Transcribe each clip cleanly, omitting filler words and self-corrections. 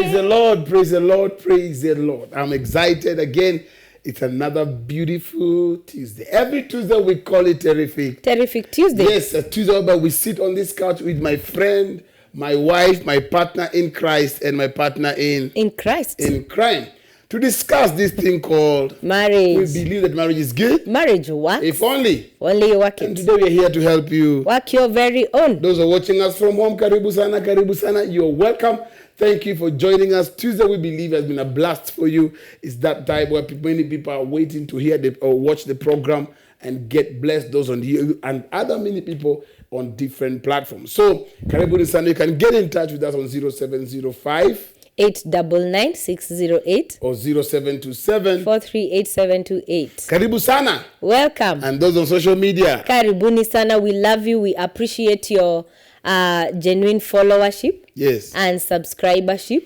Praise the Lord, praise the Lord, praise the Lord. I'm excited again. It's another beautiful Tuesday. Every Tuesday we call it Terrific. Terrific Tuesday. Yes, a Tuesday, but we sit on this couch with my friend, my wife, my partner in Christ, and my partner in Christ. In crime. To discuss this thing called marriage. We believe that marriage is good. Marriage works. If only. Only you work it. And today we are here to help you. Work your very own. Those who are watching us from home, karibu sana, you're welcome. Thank you for joining us. Tuesday, we believe, has been a blast for you. It's that time where many people are waiting to hear or watch the program and get blessed. Those on here and other many people on different platforms. So, karibu sana, you can get in touch with us on 0705 899-608 or 0727 438728. Karibu sana. Welcome. And those on social media. Karibuni sana. We love you. We appreciate your genuine followership. Yes. And subscribership.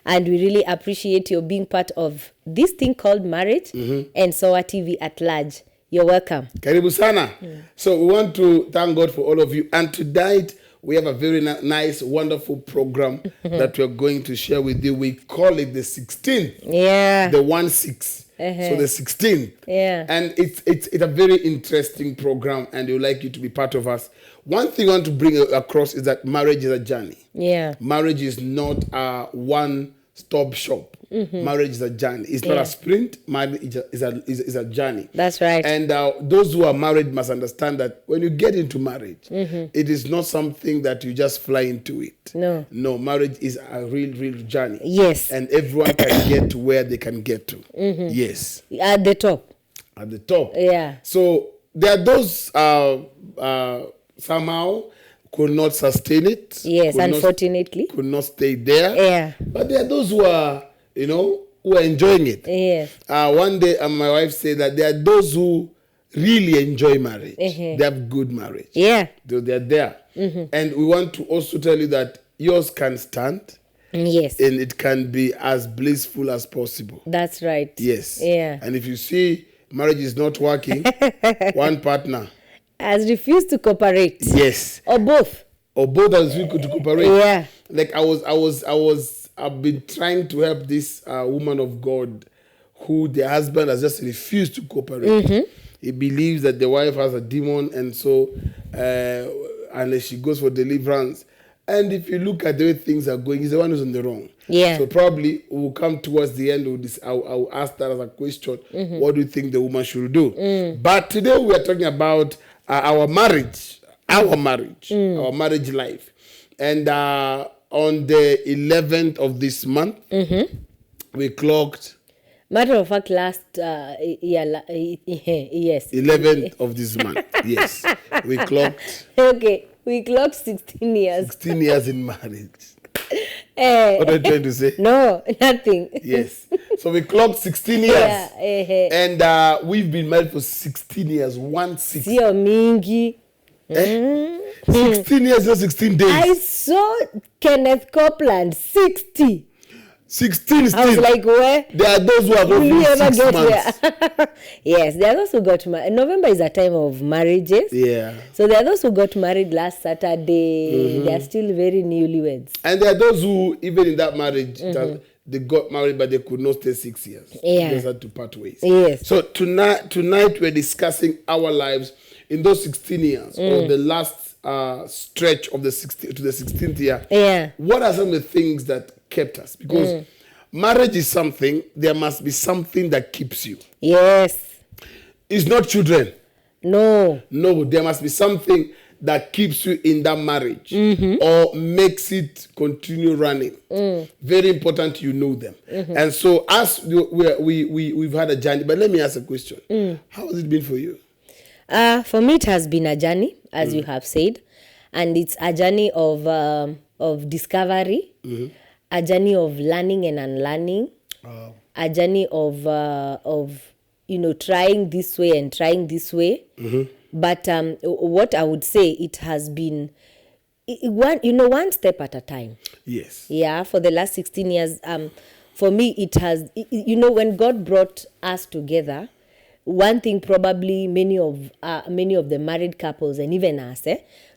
And we really appreciate your being part of this thing called marriage and Soa TV at large. You're welcome. Karibu sana. So we want to thank God for all of you. And tonight, we have a very nice, wonderful program that we're going to share with you. We call it the 16th. Yeah. The 1-6. So the 16th. Yeah. And it's a very interesting program, and we would like you to be part of us. One thing I want to bring across is that marriage is a journey. Yeah. Marriage is not a one-stop shop. Marriage is a journey. It's not a sprint. Marriage is a journey. That's right. And those who are married must understand that when you get into marriage, it is not something that you just fly into it. No. No, marriage is a real journey. Yes. And everyone can get to where they can get to. Yes. At the top. At the top. Yeah. So there are those somehow could not sustain it. Yes, unfortunately. Could not stay there. Yeah. But there are those who are, who are enjoying it. Yes. One day my wife said that there are those who really enjoy marriage. They have good marriage. Yeah. They're there. And we want to also tell you that yours can stand. Yes. And it can be as blissful as possible. That's right. Yes. Yeah. And if you see marriage is not working, one partner has refused to cooperate. Yes. Or both. Or both has refused to cooperate. Yeah. Like I've been trying to help this woman of God who the husband has just refused to cooperate. He believes that the wife has a demon, and so unless she goes for deliverance. And if you look at the way things are going, he's the one who's on the wrong. Yeah. So probably we'll come towards the end of this. I'll ask that as a question. What do you think the woman should do? But today we are talking about our marriage, our marriage life. And on the 11th of this month, we clocked. Matter of fact, last yes. 11th of this month, yes. We clocked. Okay, we clocked 16 years. 16 years in marriage. What are you trying to say? No, nothing. Yes. So we clocked 16 years. Yeah, and we've been married for 16 years. 1-6. Sio mingi. 16 years or 16 days. I saw Kenneth Copeland, 60. 16 still. I was like, where? There are those who have only 6 months. Yes, there are those who got married. November is a time of marriages. Yeah. So there are those who got married last Saturday. They are still very newlyweds. And there are those who, even in that marriage, they got married, but they could not stay 6 years. Yeah. They just had to part ways. Yes. So tonight we're discussing our lives in those 16 years, or the last stretch of the 16th year. Yeah. What are some of the things that kept us? Because marriage is something, there must be something that keeps you. Yes. It's not children. No, there must be something that keeps you in that marriage or makes it continue running. Very important you know them. And so as we've had a journey, but let me ask a question. How has it been for you? For me, it has been a journey, as you have said, and it's a journey of discovery, a journey of learning and unlearning, a journey of trying this way and trying this way. But what I would say, it has been one step at a time. Yes. Yeah, for the last 16 years, for me, it has. When God brought us together, one thing probably many of the married couples and even us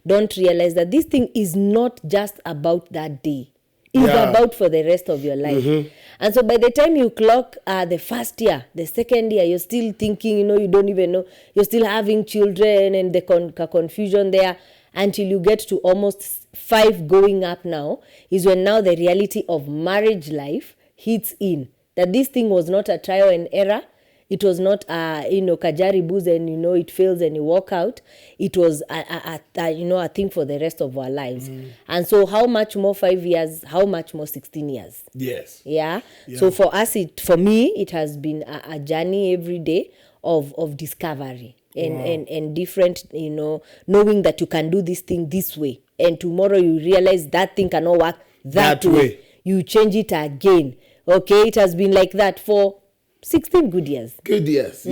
don't realize that this thing is not just about that day. is Yeah. about for the rest of your life. And so by the time you clock the first year, the second year, you're still thinking, you don't even know, you're still having children and the confusion there, until you get to almost 5 going up now, is when now the reality of marriage life hits in. That this thing was not a trial and error. It was not kajari booze and it fails and you walk out. It was a thing for the rest of our lives. And so how much more 5 years, how much more 16 years? Yes. Yeah. So for us, for me, it has been a journey every day of discovery and different, knowing that you can do this thing this way. And tomorrow you realize that thing cannot work that way. You change it again. Okay. It has been like that for 16 good years. Good years,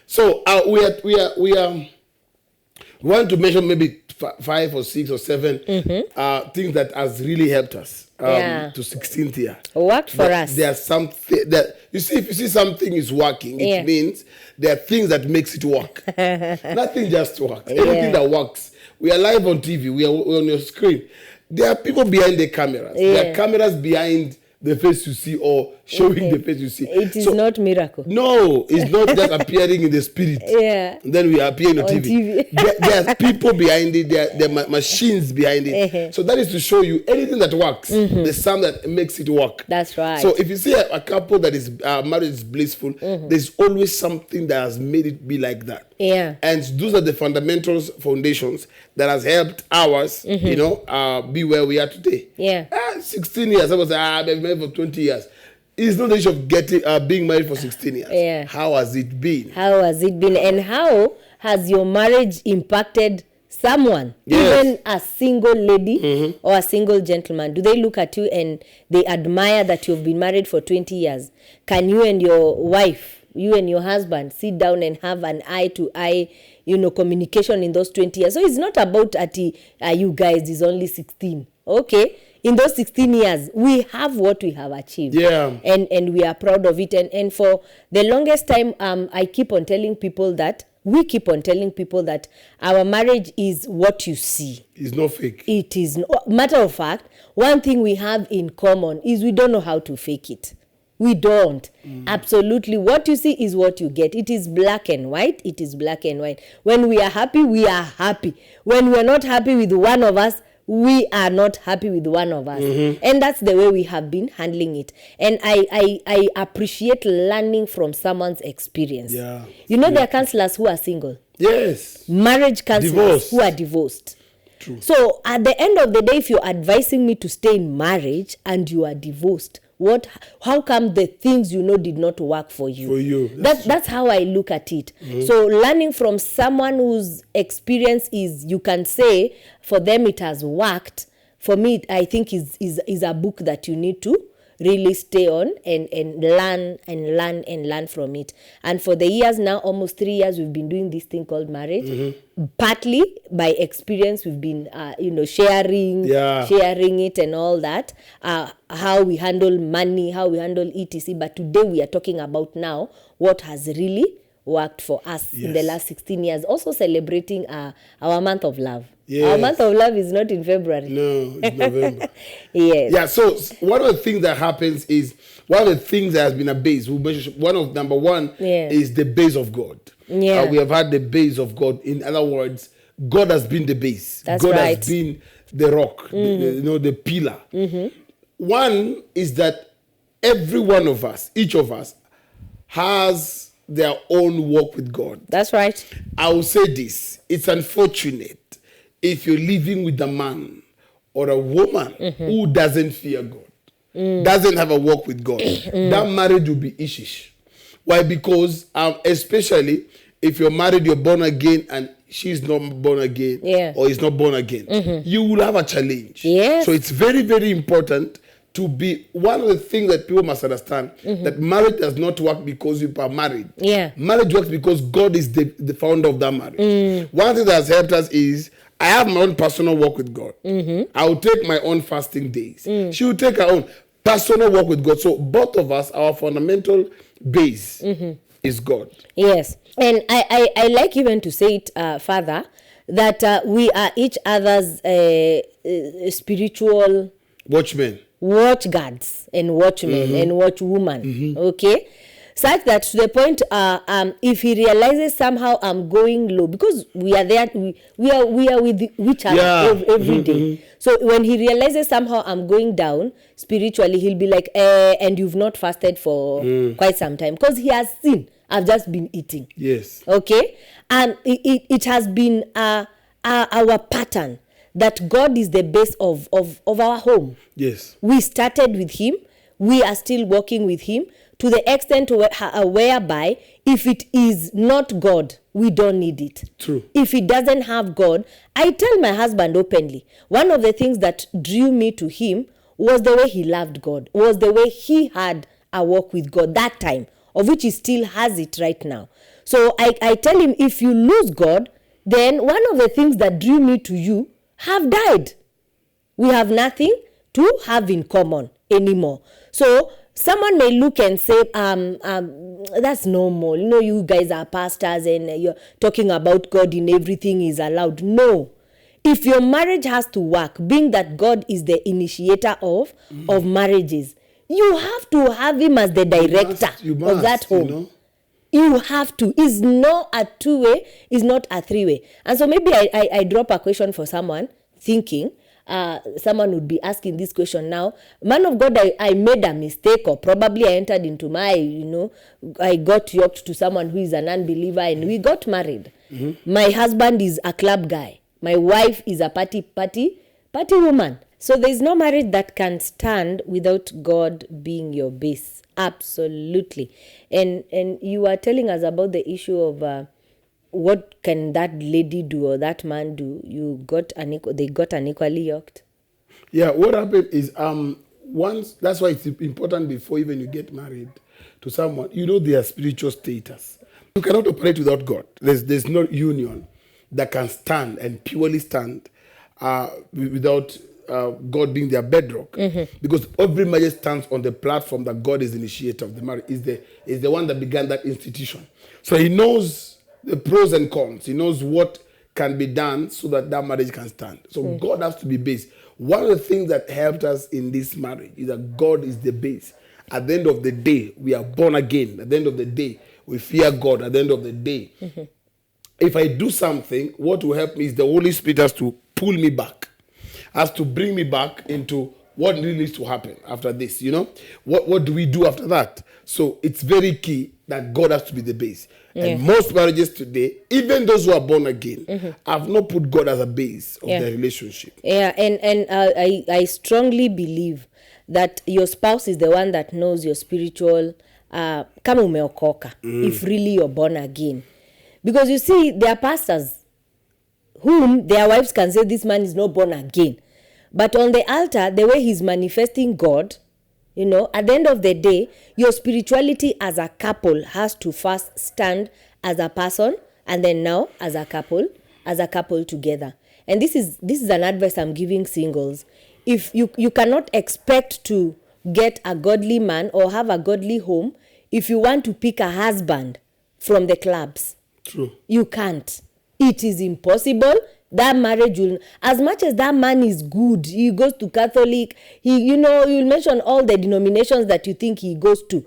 So we want to mention maybe 5 or 6 or 7 things that has really helped us to 16th year. Worked for us. There are something that if you see something is working, it means there are things that makes it work. Nothing just works. Anything that works. We are live on TV. We're on your screen. There are people behind the cameras. There are cameras behind the face you see or showing the face you see. It is not miracle. No, it's not just appearing in the spirit. And then we appear on TV. There are people behind it. There are machines behind it. So that is to show you anything that works. The sound that makes it work. That's right. So if you see a couple that is marriage is blissful, there's always something that has made it be like that. And those are the fundamentals, foundations that has helped ours, be where we are today. 16 years. I was I've been married for 20 years. It's not the issue of being married for 16 years. How has it been? How has it been? And how has your marriage impacted someone? Even a single lady or a single gentleman. Do they look at you and they admire that you've been married for 20 years? Can you and your wife, you and your husband, sit down and have an eye-to-eye, communication in those 20 years? So it's not about you guys is only 16. Okay. In those 16 years, we have what we have achieved. And we are proud of it. And for the longest time, we keep on telling people that our marriage is what you see. It's not fake. It is. Matter of fact, one thing we have in common is we don't know how to fake it. We don't. Absolutely. What you see is what you get. It is black and white. It is black and white. When we are happy, we are happy. When we are not happy with one of us, we are not happy with one of us. And that's the way we have been handling it. And I appreciate learning from someone's experience. There are counselors who are single. Yes. Marriage counselors who are divorced. True. So at the end of the day, if you're advising me to stay in marriage and you are divorced, how come the things did not work for you? For you. That's how I look at it. So learning from someone whose experience is, you can say, for them it has worked. For me, I think is a book that you need to really stay on and learn from it. And for the years now, almost 3 years, we've been doing this thing called marriage. Partly by experience, we've been sharing it and all that, how we handle money, how we handle etc. But today we are talking about now what has really worked for us in the last 16 years. Also celebrating our month of love. Our month of love is not in February. No, it's November. Yeah, so one of the things that happens is, one of the things that has been a base, number one is the base of God. We have had the base of God. In other words, God has been the base. God has been the rock, the pillar. One is that every one of us, each of us, has their own walk with God. That's right. I will say this. It's unfortunate if you're living with a man or a woman who doesn't fear God, doesn't have a walk with God. That marriage will be ishish. Why? Because especially if you're married, you're born again, and she's not born again, or is not born again, you will have a challenge. So it's very, very important to be, one of the things that people must understand, that marriage does not work because you are married. Marriage works because God is the founder of that marriage. One thing that has helped us is, I have my own personal walk with God. I will take my own fasting days. She will take her own personal walk with God. So both of us, our fundamental base is God. Yes. And I like even to say it further, that we are each other's spiritual watchmen. watch guards and watchmen and watchwomen, okay? Such that to the point, if he realizes somehow I'm going low, because we are there, we are with each other every day. So when he realizes somehow I'm going down spiritually, he'll be like, and you've not fasted for quite some time, because he has seen I've just been eating. Yes. Okay, and it has been our pattern that God is the base of our home. Yes. We started with him. We are still working with him, to the extent whereby if it is not God, we don't need it. True. If it doesn't have God, I tell my husband openly, one of the things that drew me to him was the way he loved God, was the way he had a walk with God that time, of which he still has it right now. So I tell him, if you lose God, then one of the things that drew me to you have died. We have nothing to have in common anymore. So someone may look and say, that's normal. You know, you guys are pastors and you're talking about God in everything is allowed. No. If your marriage has to work, being that God is the initiator of marriages, you have to have him as the director of that home. You know? You have to. It's not a two-way, it's not a three-way. And so maybe I drop a question for someone, thinking, someone would be asking this question now, man of God, I made a mistake, or probably I entered into I got yoked to someone who is an unbeliever and we got married. My husband is a club guy. My wife is a party woman. So there's no marriage that can stand without God being your base. Absolutely. And you are telling us about the issue of what can that lady do or that man do? They got unequally yoked. Yeah, what happened is once, that's why it's important before even you get married to someone, you know their spiritual status. You cannot operate without God. There's no union that can stand and purely stand without God being their bedrock. Because every marriage stands on the platform that God is the initiator of the marriage, is the one that began that institution. So he knows the pros and cons. He knows what can be done so that marriage can stand. So God has to be base. One of the things that helped us in this marriage is that God is the base. At the end of the day, we are born again. At the end of the day, we fear God. At the end of the day, if I do something, what will help me is the Holy Spirit has to pull me back, has to bring me back into what really needs to happen after this, you know? What do we do after that? So it's very key that God has to be the base. And most marriages today, even those who are born again, have not put God as a base of their relationship. Yeah, and I strongly believe that your spouse is the one that knows your spiritual, kama umeokoka, if really you're born again. Because you see, there are pastors whom their wives can say this man is not born again. But on the altar, the way he's manifesting God, you know, at the end of the day, your spirituality as a couple has to first stand as a person, and then now as a couple together. And this is an advice I'm giving singles. If you cannot expect to get a godly man or have a godly home if you want to pick a husband from the clubs. True. You can't. It is impossible. That marriage will, as much as that man is good, he goes to Catholic, you'll mention all the denominations that you think he goes to.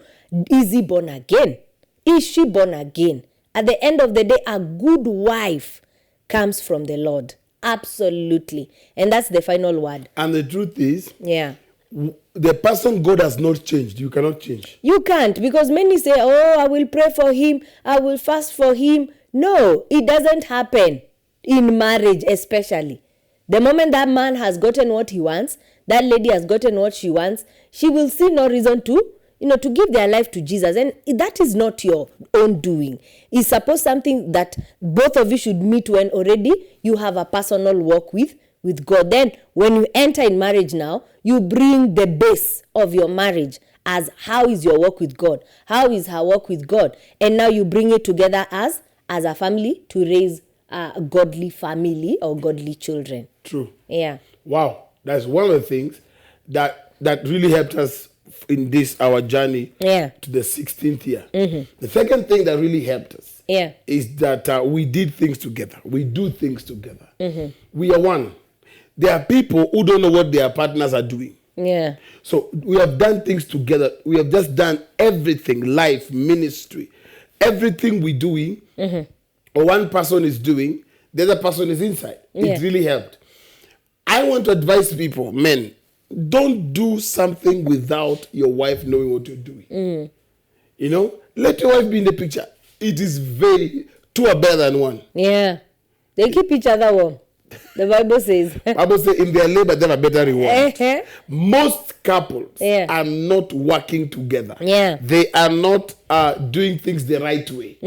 Is he born again? Is she born again? At the end of the day, a good wife comes from the Lord. Absolutely. And that's the final word. And the truth is, the person God has not changed. You cannot change. You can't, because many say, oh, I will pray for him, I will fast for him. No, it doesn't happen. In marriage especially. The moment that man has gotten what he wants, that lady has gotten what she wants, she will see no reason to give their life to Jesus. And that is not your own doing. It's supposed something that both of you should meet when already you have a personal walk with God. Then when you enter in marriage now, you bring the base of your marriage as how is your walk with God? How is her walk with God? And now you bring it together as a family to raise a godly family or godly children. True. Yeah. Wow. That's one of the things that really helped us in this, our journey to the 16th year. The second thing that really helped us is that we did things together. We do things together. We are one. There are people who don't know what their partners are doing. Yeah. So we have done things together. We have just done everything, life, ministry, everything we're doing, or one person is doing, the other person is inside. Yeah. It really helped. I want to advise people, men, don't do something without your wife knowing what you're doing. You know, let your wife be in the picture. It is two are better than one. Yeah. They keep each other warm. The Bible says. Bible says in their labor they have a better reward. Most couples are not working together. Yeah. They are not doing things the right way.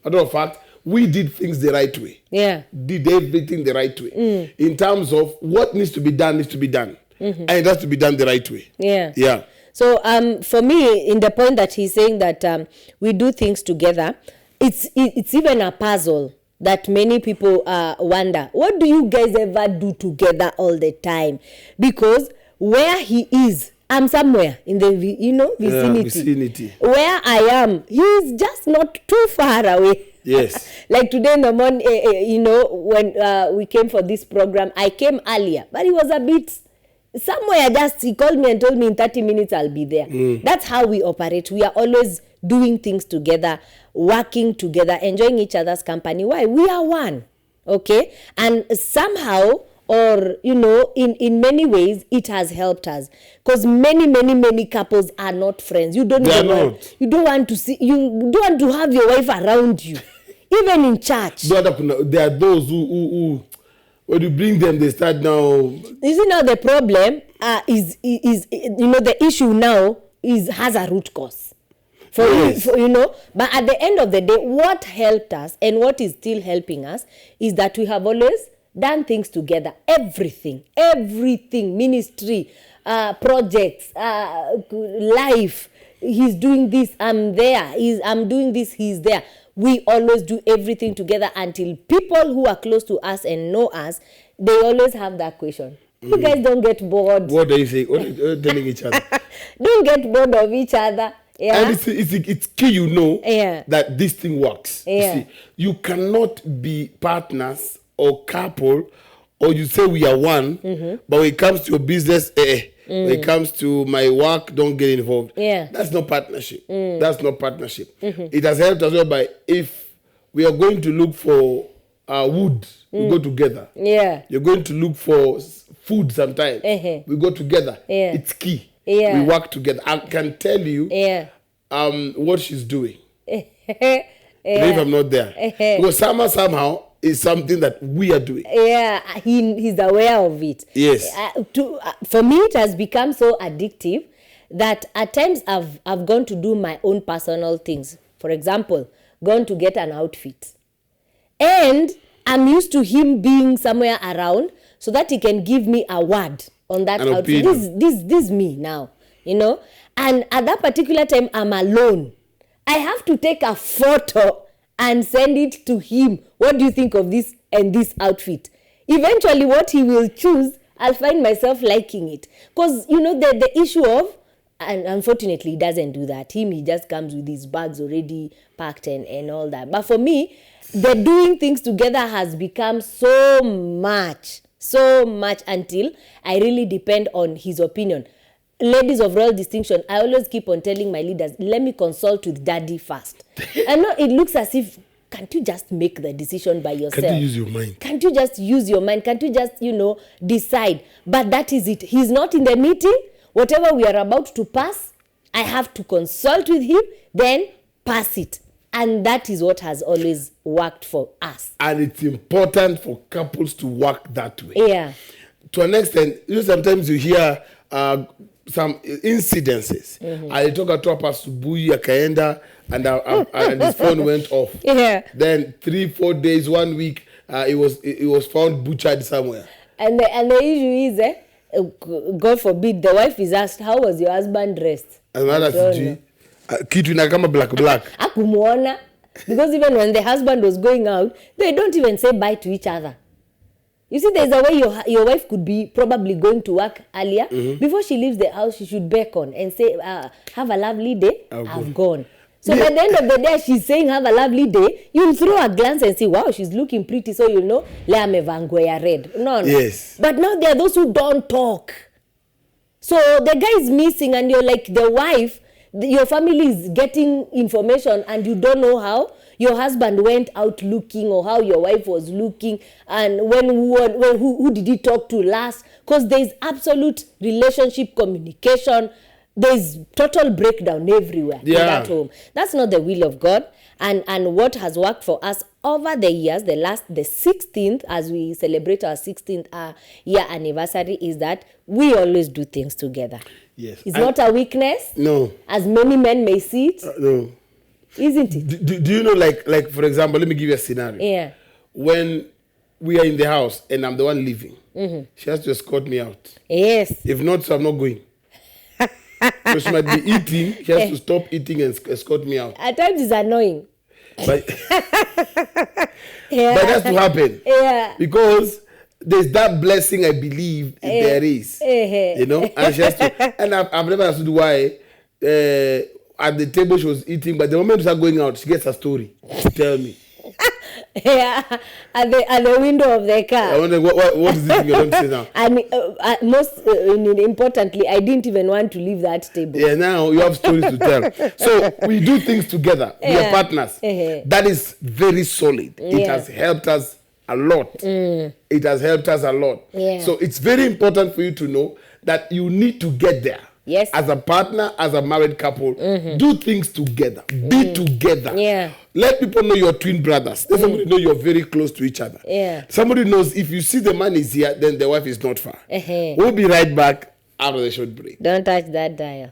Matter of fact, we did things the right way. Yeah. Did everything the right way. In terms of what needs to be done needs to be done. And it has to be done the right way. Yeah. Yeah. So for me, in the point that he's saying that we do things together, it's even a puzzle that many people wonder, what do you guys ever do together all the time? Because where he is, I'm somewhere in the vicinity. Where I am, he's just not too far away. Yes. Like today in the morning, when we came for this program, I came earlier, but he was a bit somewhere. Just he called me and told me in 30 minutes I'll be there. That's how we operate. We are always doing things together, working together, enjoying each other's company. Why? We are one. Okay? And somehow, or in many ways, it has helped us, because many couples are not friends. You don't want to see, you don't want to have your wife around you, even in church. There are those who when you bring them, they start now. You see, now the problem is the issue now has a root cause. But at the end of the day, what helped us and what is still helping us is that we have always done things together. Everything, ministry, projects, life. He's doing this, I'm there. I'm doing this, he's there. We always do everything together until people who are close to us and know us, they always have that question. You guys don't get bored. What are you saying? What are you telling each other? Don't get bored of each other. Yeah. And it's key, that this thing works. Yeah. You see, you cannot be partners or couple, or you say we are one, but when it comes to your business, when it comes to my work, don't get involved. Yeah. That's not partnership. That's not partnership. It has helped as well by, if we are going to look for wood, we go together. Yeah. You're going to look for food sometimes. We go together. Yeah. It's key. Yeah. We work together. I can tell you what she's doing. Even if I'm not there. Because somehow is something that we are doing. Yeah, he's aware of it. Yes. For me, it has become so addictive that at times I've gone to do my own personal things. For example, gone to get an outfit. And I'm used to him being somewhere around so that he can give me a word on that outfit. This me now, And at that particular time, I'm alone. I have to take a photo and send it to him. What do you think of this and this outfit? Eventually, what he will choose, I'll find myself liking it. Because, the issue of, and unfortunately, he doesn't do that. He just comes with his bags already packed and all that. But for me, the doing things together has become so much until I really depend on his opinion. Ladies of royal distinction, I always keep on telling my leaders, let me consult with daddy first. And now it looks as if, can't you just make the decision by yourself? Can't you use your mind? Can't you just use your mind? Can't you just, decide? But that is it. He's not in the meeting. Whatever we are about to pass, I have to consult with him, then pass it. And that is what has always worked for us. And it's important for couples to work that way. Yeah. To an extent, sometimes you hear some incidences. I took a Pastor Bui akaenda and his phone went off. Yeah. Then 3-4 days, 1 week, it was found butchered somewhere. And the issue is, God forbid, the wife is asked, how was your husband dressed? Another kitu inakama black. Akumuona. Because even when the husband was going out, they don't even say bye to each other. You see, there's a way your wife could be probably going to work earlier. Before she leaves the house, she should beckon and say, have a lovely day, I've gone. So by the end of the day, she's saying, have a lovely day. You'll throw a glance and say, wow, she's looking pretty. So you'll know, Lea mevangwe ya red. No. Yes. But now there are those who don't talk. So the guy is missing, and you're like the wife, your family is getting information, and you don't know how your husband went out looking, or how your wife was looking, and who did he talk to last, because there's absolute relationship communication. There's total breakdown everywhere in that home. That's not the will of God. And what has worked for us over the years, the 16th, as we celebrate our 16th year anniversary, is that we always do things together. Yes. It's not a weakness. No. As many men may see it. No. Isn't it? Do you know, like for example, let me give you a scenario. Yeah. When we are in the house and I'm the one leaving, she has to escort me out. Yes. If not, so I'm not going. So she might be eating, she has to stop eating and escort me out. At times it's annoying. But, but it has to happen. Yeah. Because there's that blessing I believe there is. You know? And she has to, and I've never understood why at the table she was eating, but the moment we start going out, she gets a story to tell me. Yeah, at the window of the car. I wonder what is it you're going to say now? And most importantly, I didn't even want to leave that table. Yeah, now you have stories to tell. So we do things together. We are partners. That is very solid. It has helped us a lot. It has helped us a lot. Yeah. So it's very important for you to know that you need to get there. Yes. As a partner, as a married couple, do things together. Be together. Yeah. Let people know you're twin brothers. Let somebody know you're very close to each other. Yeah. Somebody knows if you see the man is here, then the wife is not far. We'll be right back after the short break. Don't touch that dial.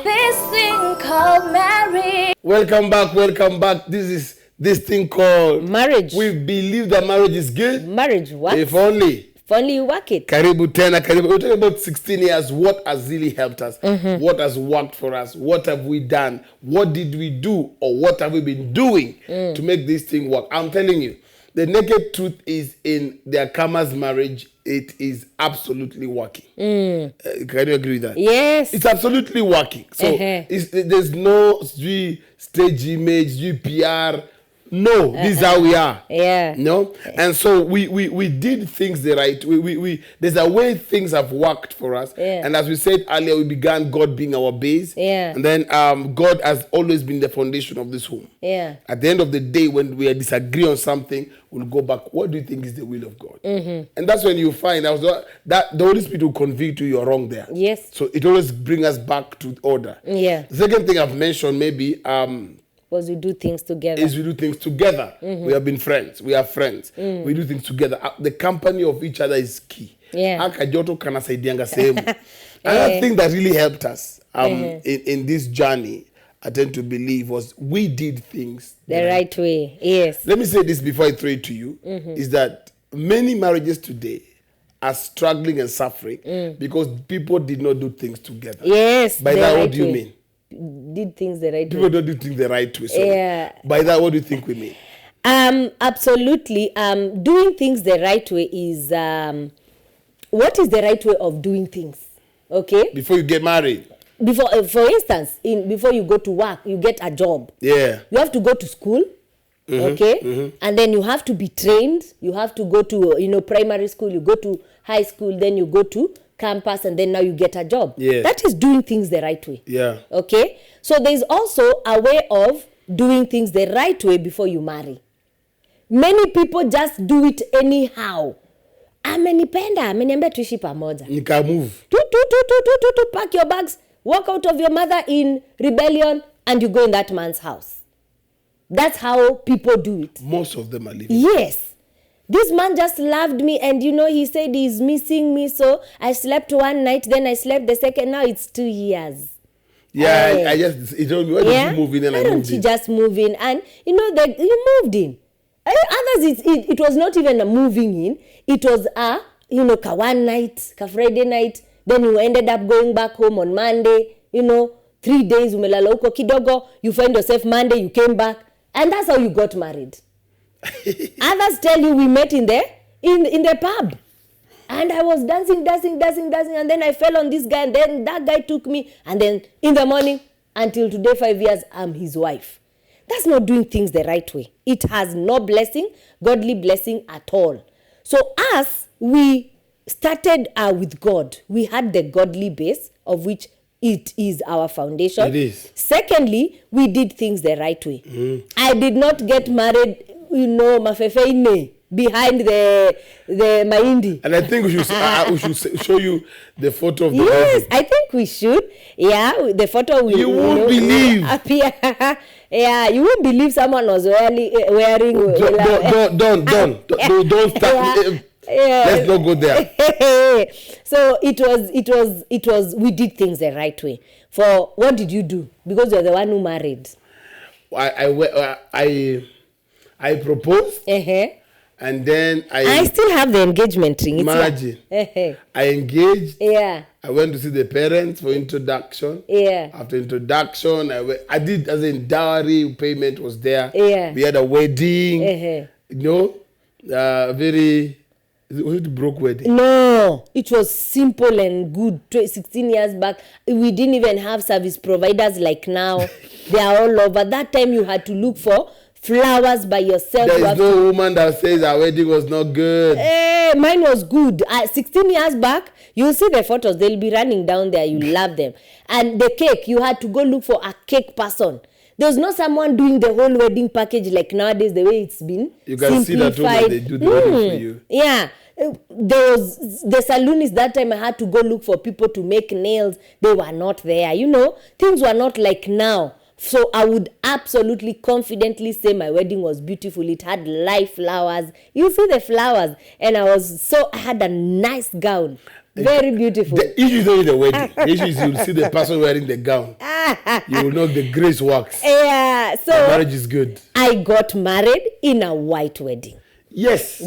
This thing called marriage. Welcome back. This is this thing called Marriage. We believe that marriage is good. Marriage, what? If only. If only you work it. Karibu tena. We're talking about 16 years. What has really helped us? What has worked for us? What have we done? What did we do? Or what have we been doing to make this thing work? I'm telling you, the naked truth is in the Akama's marriage, it is absolutely working. Can you agree with that? Yes. It's absolutely working. So there's no stage image, PR. No, this is how we are. Yeah. No? And so we did things the right way. We there's a way things have worked for us. Yeah. And as we said earlier, we began God being our base. Yeah. And then God has always been the foundation of this home. Yeah. At the end of the day, when we disagree on something, we'll go back. What do you think is the will of God? And that's when you find that the Holy Spirit will convict you you're wrong there. Yes. So it always brings us back to order. Yeah. The second thing I've mentioned maybe Was we do things together. is we do things together. We have been friends. We are friends. We do things together. The company of each other is key. Yeah. Akajoto kanasaidianga sehemu. Another thing that really helped us in this journey, I tend to believe, was we did things the right way. Yes. Let me say this before I throw it to you, is that many marriages today are struggling and suffering because people did not do things together. Yes. By the that, right what do you way. mean? Did things the right People way. don't do things the right way. So Yeah. by that, what do you think we mean? Absolutely. Doing things the right way is what is the right way of doing things? Okay. Before you get married. Before, for instance, before you go to work, you get a job. Yeah. You have to go to school. Okay. And then you have to be trained. You have to go to primary school. You go to high school. Then you go to campus, and then now you get a job. Yeah. That is doing things the right way. Yeah. Okay. So there's also a way of doing things the right way before you marry. Many people just do it anyhow. Ameniambia tuishi pamoja. Nika move. Pack your bags, walk out of your mother in rebellion, and you go in that man's house. That's how people do it. Most of them are living. Yes. This man just loved me, and he said he's missing me, so I slept one night, then I slept the second. Now it's 2 years. Yeah, I just, why don't you move in and why I don't moved you in? just move in? And you moved in. Others, it was not even a moving in. It was ka one night, ka Friday night. Then you ended up going back home on Monday. 3 days umelala huko kidogo. You find yourself Monday, you came back, and that's how you got married. Others tell you we met in the pub, and I was dancing, and then I fell on this guy, and then that guy took me, and then in the morning until today, 5 years, I'm his wife. That's not doing things the right way. It has no blessing, godly blessing at all. So us, we started with God. We had the godly base of which it is our foundation. It is. Secondly, we did things the right way. I did not get married, mafefeine behind the mahindi. And I think we should show you the photo of the Yes, wedding. I think we should. Yeah, the photo will. You won't believe. Appear. Yeah, you won't believe someone was wearing. Don't start. Yeah. Let's not go there. So it was. We did things the right way. For what did you do? Because you're the one who married. I proposed. And then I still have the engagement ring. Imagine. I engaged. Yeah. I went to see the parents for introduction. Yeah. After introduction, I did, as in dowry payment was there. Yeah. We had a wedding. Was it broke wedding? No, it was simple and good. 16 years back, we didn't even have service providers like now. They are all over. That time you had to look for flowers by yourself. There is no woman that says our wedding was not good. Mine was good. 16 years back, you'll see the photos. They'll be running down there. You love them. And the cake, you had to go look for a cake person. There was not someone doing the whole wedding package like nowadays, the way it's been You can see that woman, they do the wedding for you. Yeah. There was the saloonist that time. I had to go look for people to make nails. They were not there. Things were not like now. So I would absolutely confidently say my wedding was beautiful. It had live flowers. You see the flowers. And I had a nice gown. Very beautiful. The issue is not in the wedding. The issue is you'll see the person wearing the gown. You will know the grace works. Yeah. So the marriage is good. I got married in a white wedding. Yes.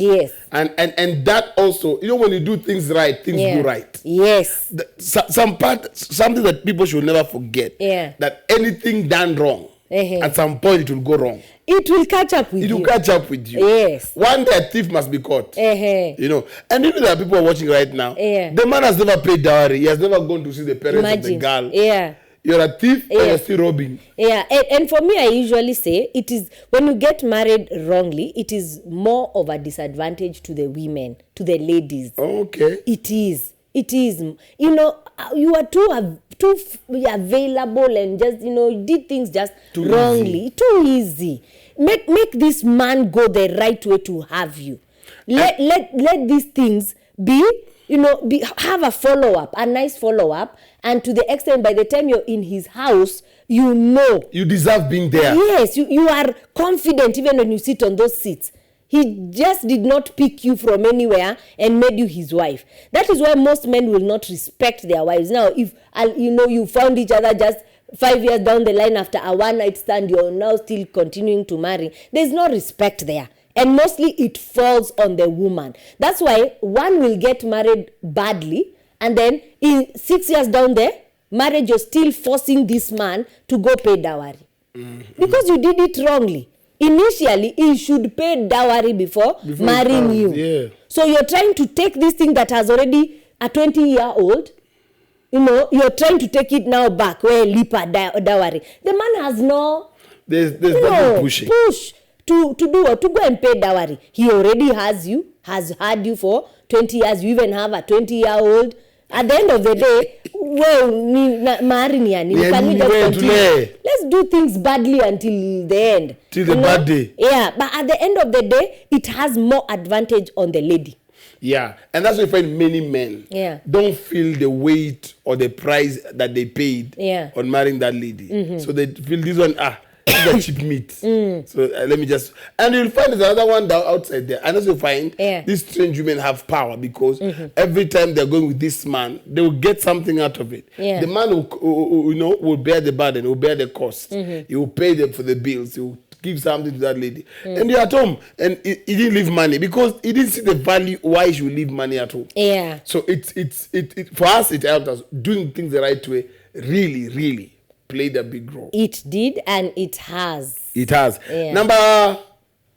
And that also, when you do things right, things go right. Yes. Something that people should never forget. Yeah. That anything done wrong, at some point it will go wrong. It will catch up with you. It will catch up with you. Yes. One day a thief must be caught. And even there are people watching right now. The man has never paid dowry. He has never gone to see the parents of the girl. Yeah. You're a thief and you're still robbing. Yeah, and for me, I usually say it is when you get married wrongly, it is more of a disadvantage to the women, to the ladies. Okay. It is. You are too available and just you did things just too wrongly, too easy. Make this man go the right way to have you. Let these things be. Have a follow-up, a nice follow-up, and to the extent by the time you're in his house, you deserve being there. Yes, you are confident even when you sit on those seats. He just did not pick you from anywhere and made you his wife. That is why most men will not respect their wives. Now, if you found each other just 5 years down the line after a one-night stand, you're now still continuing to marry. There's no respect there. And mostly it falls on the woman. That's why one will get married badly, and then in 6 years down there, marriage, you're still forcing this man to go pay dowry. Because you did it wrongly. Initially, he should pay dowry before marrying you. Yeah. So you're trying to take this thing that has already a 20-year-old, you're trying to take it now back, where lipa dowry. The man has no... There's nothing pushing. Push. To do what? To go and pay dowry. He already has had you for 20 years. You even have a 20-year-old. At the end of the day, can we just continue? Let's do things badly until the end. Till the bad day. Yeah, but at the end of the day, it has more advantage on the lady. Yeah, and that's why you find many men don't feel the weight or the price that they paid on marrying that lady. So they feel this one, the cheap meat. So let me just, and you'll find there's another one down outside there. And also find these strange women have power because every time they're going with this man, they will get something out of it. The man will bear the burden, will bear the cost. He will pay them for the bills. He will give something to that lady. And you're at home, and he didn't leave money because he didn't see the value why he should leave money at home. Yeah. So it for us, it helped us doing things the right way. Really, really played a big role. It did, and it has. It has. Yeah. Number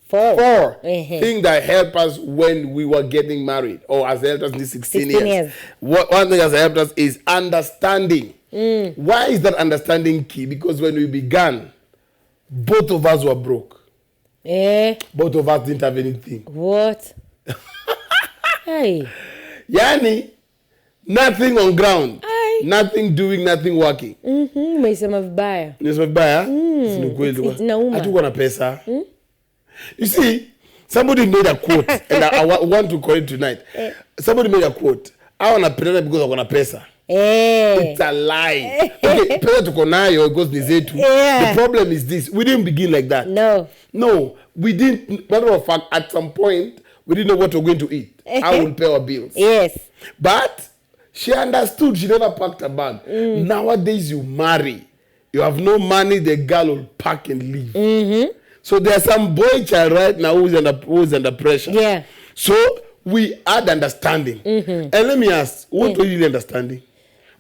four thing that helped us when we were getting married, or has helped us in these 16 years. One thing that has helped us is understanding. Why is that understanding key? Because when we began, both of us were broke. Both of us didn't have anything. What? Aye. Yani, nothing on ground. Aye. Nothing doing, nothing working. Umesema vibaya. Nisema vibaya? Ni kweli. Inauma. Hatuko na pesa. You see, somebody made a quote, and I want to call it tonight. Somebody made a quote. I want to pretend because I want a pesa. It's a lie. Okay, pesa tuko nayo because ni zetu. The problem is this: we didn't begin like that. No, we didn't. Matter of fact, at some point, we didn't know what we're going to eat. I will pay our bills. Yes. But she understood. She never packed a bag. Nowadays, you marry, you have no money. The girl will pack and leave. So there's some boy child right now who's under pressure. Yeah. So we had understanding. And let me ask, what were you really understanding?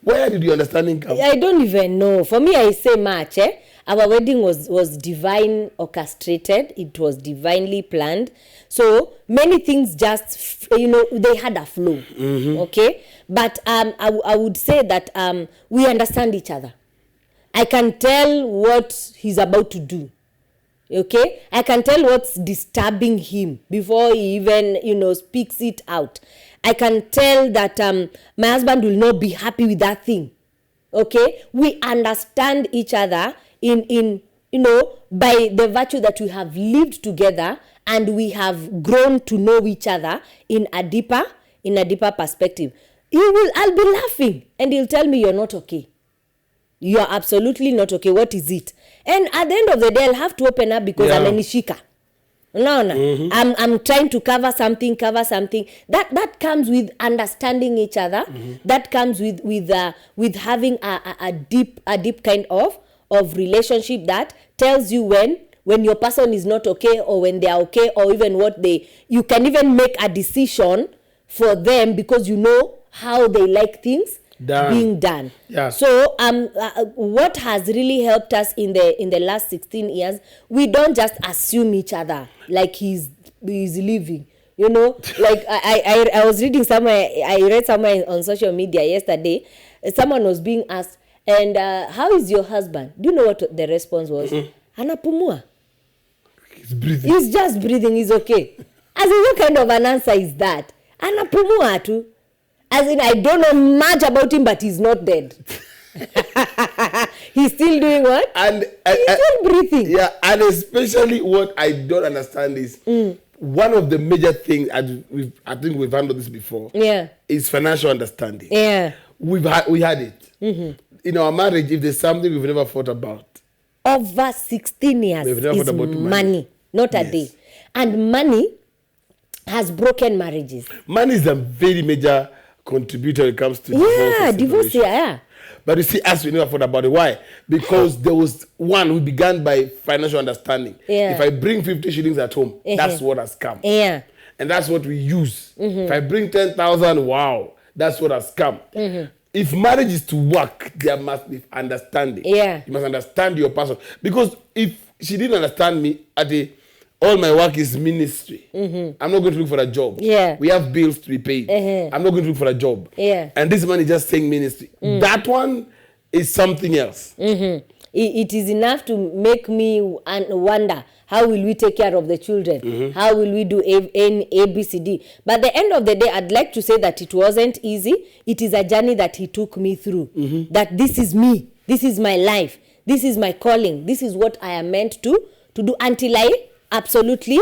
Where did your understanding come? I don't even know. For me, I say much. Our wedding was divine orchestrated. It was divinely planned. So many things just, they had a flow. Okay? But I would say that we understand each other. I can tell what he's about to do. Okay? I can tell what's disturbing him before he even, speaks it out. I can tell that my husband will not be happy with that thing. Okay? We understand each other in by the virtue that we have lived together and we have grown to know each other in a deeper perspective. I'll be laughing and he'll tell me you're not okay. You are absolutely not okay. What is it? And at the end of the day, I'll have to open up because I'm amenishika. No. I'm trying to cover something. That comes with understanding each other. That comes with having a deep kind of relationship that tells you when your person is not okay or when they are okay or even you can even make a decision for them because you know how they like things being done. Yeah. So what has really helped us in the last 16 years, we don't just assume each other like he's leaving. Like I was reading somewhere, I read somewhere on social media yesterday, someone was being asked, and how is your husband? Do you know what the response was? Anapumua. He's breathing. He's just breathing, he's okay. As in, what kind of an answer is that? Anapumua too. As in, I don't know much about him, but he's not dead. He's still doing what? And he's still breathing. Yeah, and especially what I don't understand is one of the major things, I think we've handled this before, is financial understanding. Yeah. We had it. In our marriage, if there's something we've never thought about. Over 16 years is money, not a day. And money has broken marriages. Money is a very major contributor when it comes to divorce. Yeah. But you see, us, we never thought about it. Why? Because there was we began by financial understanding. Yeah. If I bring 50 shillings at home, that's what has come. Yeah. And that's what we use. If I bring 10,000, wow, that's what has come. If marriage is to work, there must be understanding. Yeah. You must understand your person. Because if she didn't understand me, all my work is ministry. I'm not going to look for a job. Yeah. We have bills to be paid. I'm not going to look for a job. Yeah. And this man is just saying ministry. That one is something else. It is enough to make me wonder, how will we take care of the children? How will we do ABCD? But at the end of the day, I'd like to say that it wasn't easy. It is a journey that he took me through. That this is me. This is my life. This is my calling. This is what I am meant to do until I absolutely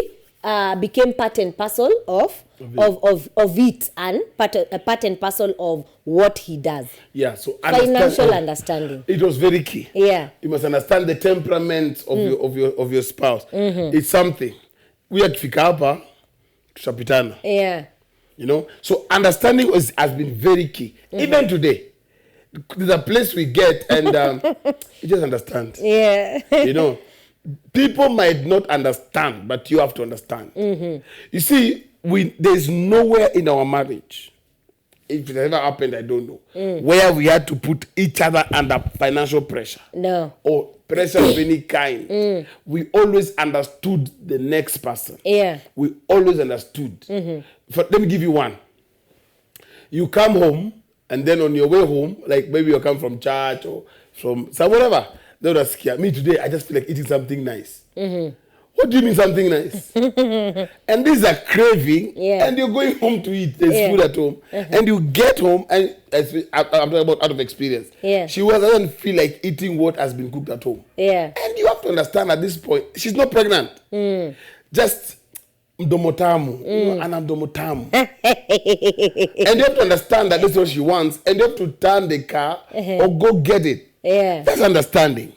became part and parcel of it and part and parcel of what he does. Yeah, so financial understanding. It was very key. Yeah, you must understand the temperament of your spouse. It's something. We had fika hapa tushapitana. Yeah, so understanding has been very key. Even today, there's a place we get and you just understand. Yeah, people might not understand, but you have to understand. You see, there's nowhere in our marriage, if it ever happened, I don't know, where we had to put each other under financial pressure. No. Or pressure of any kind. We always understood the next person. Yeah. We always understood. Let me give you one. You come home, and then on your way home, like maybe you come from church or from whatever, they would ask, me today, I just feel like eating something nice. What do you mean something nice? And this is a craving, and you're going home to eat. There's food at home, and you get home, and I'm talking about out of experience. She doesn't feel like eating what has been cooked at home. And you have to understand at this point, she's not pregnant. Just mdomotamu, and I'm domotamu. And you have to understand that this is what she wants, and you have to turn the car or go get it. That's understanding.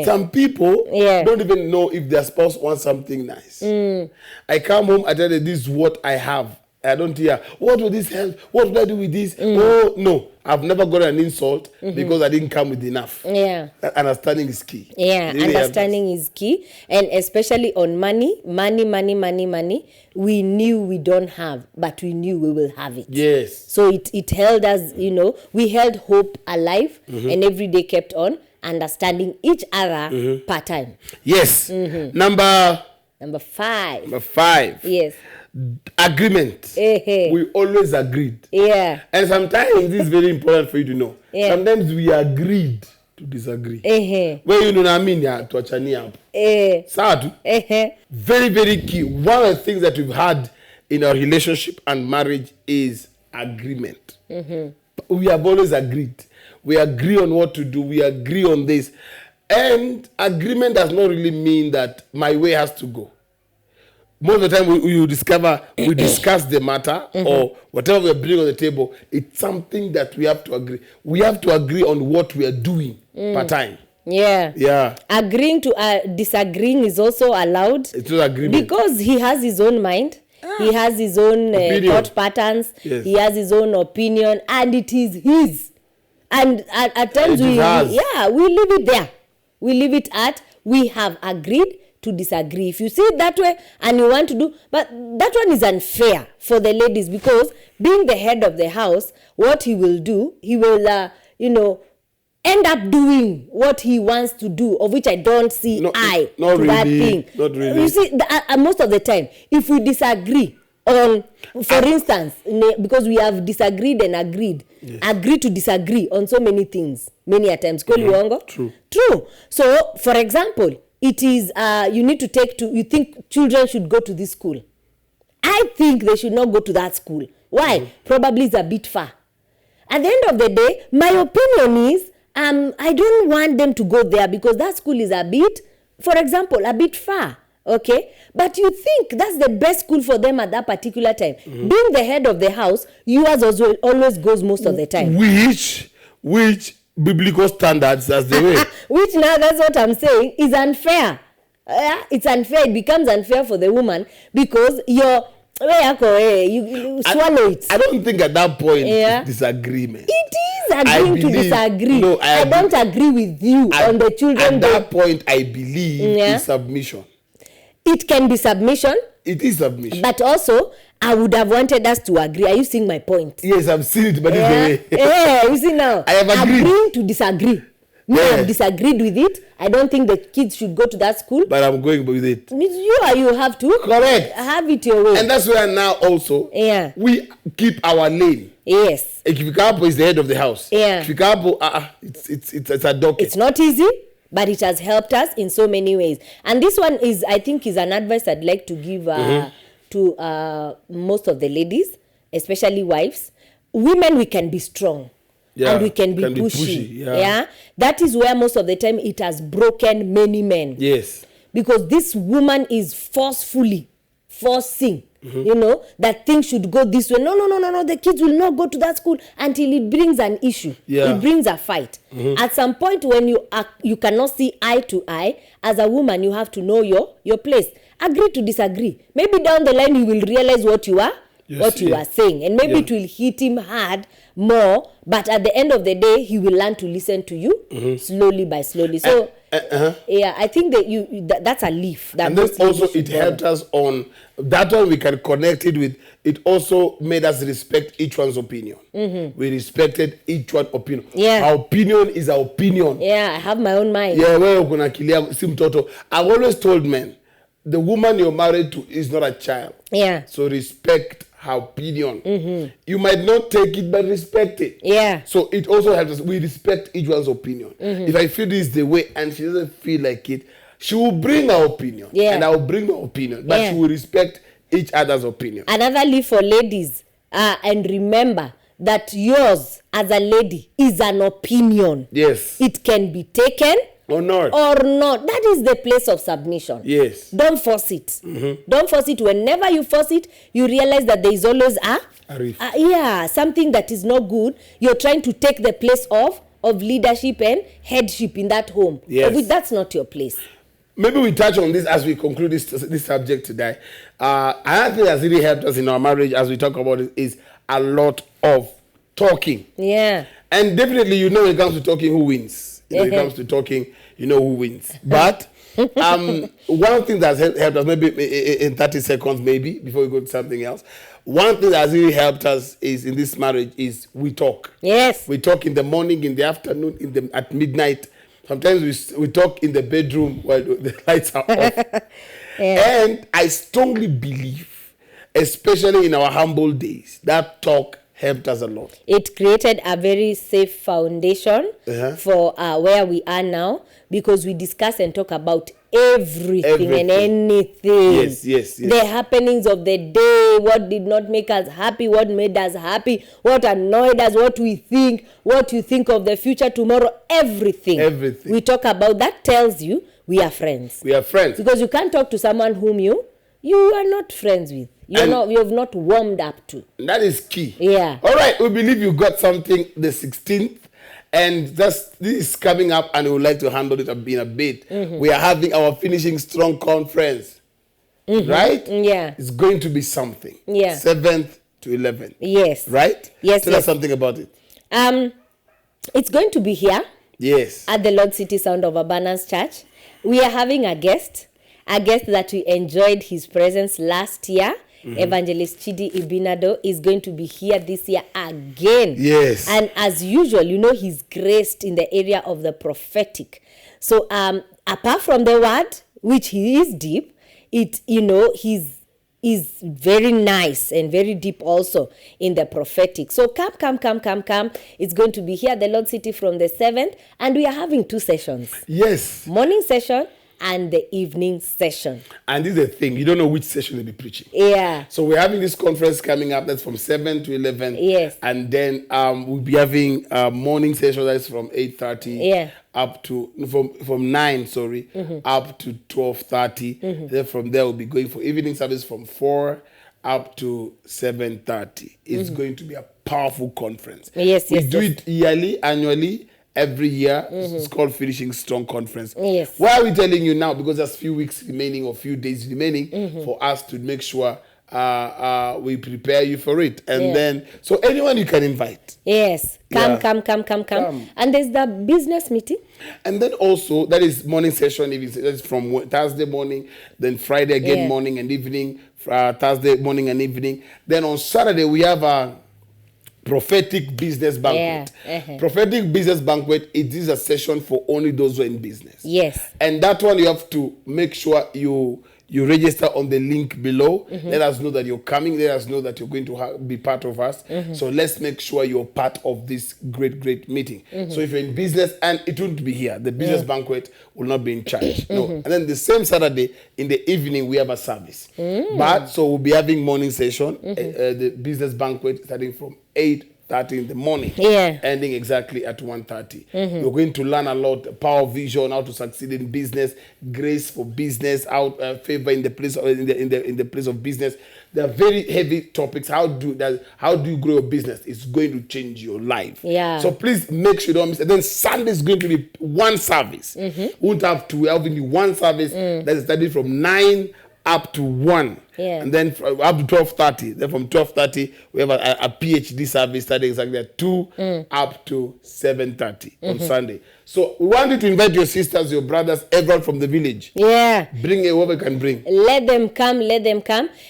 Some people don't even know if their spouse wants something nice. I come home, I tell them, this is what I have. I don't hear, what will this help? What will I do with this? Oh, no. I've never got an insult because I didn't come with enough. That understanding is key. Really understanding is key. And especially on money. We knew we don't have, but we knew we will have it. Yes. So it held us, we held hope alive and every day kept on understanding each other part time. Yes. Number 5. Number 5. Yes. Agreement. We always agreed. And sometimes this is very important for you to know. Sometimes we agreed to disagree. Where you know what I mean? To achania. Very, very key. One of the things that we've had in our relationship and marriage is agreement. We have always agreed. We agree on what to do. We agree on this. And agreement does not really mean that my way has to go. Most of the time we discuss the matter or whatever we bring on the table, it's something that we have to agree. We have to agree on what we are doing per time. Agreeing to disagreeing is also allowed. It's not agreement. Because he has his own mind. He has his own thought patterns. He has his own opinion, and it is his. And at times we leave it there. We leave it at we have agreed to disagree. If you see it that way and you want to do, but that one is unfair for the ladies, because being the head of the house, what he will do, he will end up doing what he wants to do, of which I don't see that thing. Not really. You see, most of the time, if we disagree on, for instance, because we have disagreed and agreed, agree to disagree on so many things, many a times. True. So, for example, it is, you think children should go to this school. I think they should not go to that school. Why? Probably it's a bit far. At the end of the day, my opinion is, I don't want them to go there because that school is a bit far. Okay? But you think that's the best school for them at that particular time. Being the head of the house, yours always goes most of the time. Which biblical standards, that's the way. Which now, that's what I'm saying, is unfair. It's unfair. It becomes unfair for the woman because you swallow it. I don't think at that point it's disagreement. It is agreeing to disagree. No, I don't agree with you on the children. At that point, I believe is submission. It can be submission. It is submission. But also, I would have wanted us to agree. Are you seeing my point? Yes, I've seen it, but it's the way. You see now. I have agreed. Agreeing to disagree. Me, I've disagreed with it. I don't think the kids should go to that school. But I'm going with it. You have to. Correct. Have it your way. And that's where now also we keep our lane. Yes. Ikifikapo is the head of the house. Ikifikapo, it's a docket. It's not easy, but it has helped us in so many ways. And this one is, I think, is an advice I'd like to give to most of the ladies, especially wives. Women, we can be strong. And we can be pushy. That is where most of the time it has broken many men. Yes. Because this woman is forcing, that things should go this way. No, the kids will not go to that school until it brings an issue. It brings a fight. At some point when you cannot see eye to eye, as a woman, you have to know your place. Agree to disagree. Maybe down the line, you will realize what you are saying. And maybe it will hit him hard more, but at the end of the day, he will learn to listen to you slowly by slowly. So, I think that that's a leaf. And then also it helped us on that one. We can connect it with. It also made us respect each one's opinion. We respected each one's opinion. Our opinion is our opinion. I have my own mind. I've always told men, the woman you're married to is not a child. So respect her opinion. You might not take it, but respect it. So it also helps us. We respect each one's opinion. If I feel this is the way and she doesn't feel like it, She will bring her opinion, Yeah. and I will bring my opinion, but Yeah. she will respect each other's opinion. Another leave for ladies, and remember that yours as a lady is an opinion. Yes. It can be taken Or not. or not. That is the place of submission. Yes. Don't force it. Don't force it. Whenever you force it, you realize that there is always A rift. something that is not good. You're trying to take the place of leadership and headship in that home. Yes. That's not your place. Maybe we touch on this as we conclude this subject today. Another thing that's really helped us in our marriage as we talk about it is a lot of talking. Yeah. And definitely, when it comes to talking, who wins? When it comes to talking, who wins. But one thing that's helped us, maybe in 30 seconds, maybe, before we go to something else. One thing that's really helped us is in this marriage is we talk. Yes. We talk in the morning, in the afternoon, at midnight. Sometimes we talk in the bedroom while the lights are off. Yeah. And I strongly believe, especially in our humble days, that talk helped us a lot. It created a very safe foundation for where we are now, because we discuss and talk about everything and anything. Yes. The happenings of the day, what did not make us happy, what made us happy, what annoyed us, what we think, what you think of the future tomorrow, everything. Everything. We talk about. That tells you we are friends. We are friends. Because you can't talk to someone whom you are not friends with. You have not warmed up to. That is key. Yeah. All right, we believe you got something the 16th. And this is coming up, and we would like to handle it in a bit. We are having our Finishing Strong conference. Right? Yeah. It's going to be something. Yeah. 7th to 11th. Yes. Right? Yes, Tell us yes. something about it. It's going to be here Yes. at the Lord City Sound of Abundance Church. We are having a guest that we enjoyed his presence last year. Evangelist Chidi Ibinado is going to be here this year again. Yes. And as usual, he's graced in the area of the prophetic. So apart from the word, which he is deep, he's very nice and very deep also in the prophetic. So come. It's going to be here at the Lord City from the 7th, and we are having 2 sessions. Yes. Morning session and the evening session. And this is the thing. You don't know which session they'll be preaching. Yeah. So we're having this conference coming up. That's from 7 to 11. Yes. And then we'll be having a morning session that's from 8:30. Yeah. Up to from 9, up to 12:30. Then from there we'll be going for evening service from 4 up to 7:30. It's going to be a powerful conference. Yes, we yes, do yes. it yearly, annually, every year. It's called Finishing Strong Conference. Yes. Why are we telling you now? Because there's few weeks remaining or few days remaining for us to make sure we prepare you for it. And then, so anyone you can invite. Yes. Come. And there's the business meeting. And then also, that is morning session. That is from Thursday morning, then Friday again morning and evening, Thursday morning and evening. Then on Saturday, we have a prophetic business banquet. Prophetic business banquet, it is a session for only those who are in business. Yes. And that one you have to make sure you register on the link below. Let us know that you're coming. Let us know that you're going to be part of us. So let's make sure you're part of this great meeting. So if you're in business, and it won't be here, the business banquet will not be in church. No. And then the same Saturday in the evening we have a service. But so we'll be having morning session, the business banquet starting from 8:30 in the morning, ending exactly at 1:30. You're going to learn a lot: power of vision, how to succeed in business, grace for business, favor in the place of, in the place of business. They are very heavy topics. How do you grow your business? It's going to change your life. Yeah. So please make sure you don't miss it. Then Sunday is going to be one service. Won't have two. We have only one service that is starting from 9 up to 1. Yeah. And then up to 12:30. Then from 12:30, we have a PhD service starting exactly at 2 up to 7:30 on Sunday. So we want you to invite your sisters, your brothers, everyone from the village. Yeah. Bring whoever you can bring. Let them come.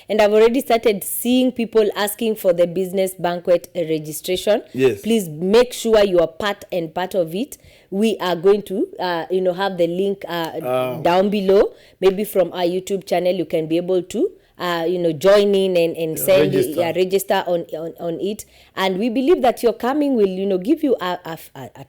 And I've already started seeing people asking for the business banquet registration. Yes. Please make sure you are part of it. We are going to, have the link down below. Maybe from our YouTube channel, you can be able to join in and send register. register on it. And we believe that your coming will, give you a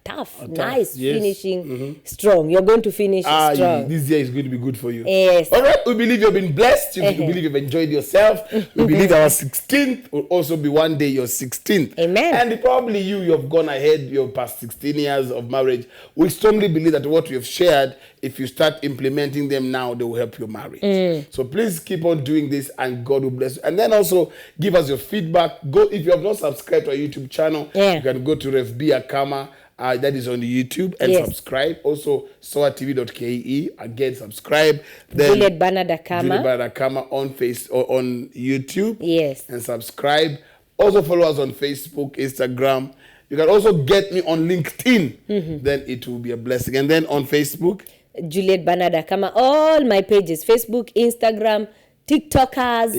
tough, nice finishing strong. You're going to finish strong. This year is going to be good for you. Yes. All right. We believe you've been blessed. We believe you've enjoyed yourself. We believe our 16th will also be one day your 16th. Amen. And probably you have gone ahead your past 16 years of marriage. We strongly believe that what we have shared, if you start implementing them now, they will help your marriage. So please keep on doing this and God will bless you. And then also give us your feedback. If you have not subscribed to our YouTube channel, you can go to Rev B Akama. That is on the YouTube and subscribe. Also, soatv.ke. Again, subscribe. Then Juliet Bernard Akama on on YouTube. Yes. And subscribe. Also follow us on Facebook, Instagram. You can also get me on LinkedIn. Then it will be a blessing. And then on Facebook, Juliet Bernard Akama. All my pages: Facebook, Instagram, TikTokers,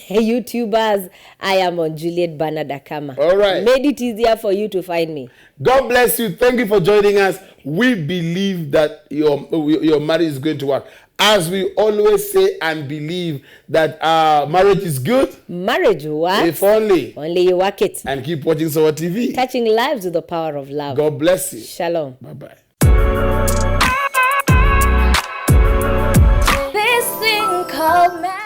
YouTubers. I am on Juliet Bernard Akama. All right. Made it easier for you to find me. God bless you. Thank you for joining us. We believe that your marriage is going to work. As we always say and believe that marriage is good. Marriage works. If only you work it. And keep watching Soa TV. Touching lives with the power of love. God bless you. Shalom. Bye-bye. This thing called marriage.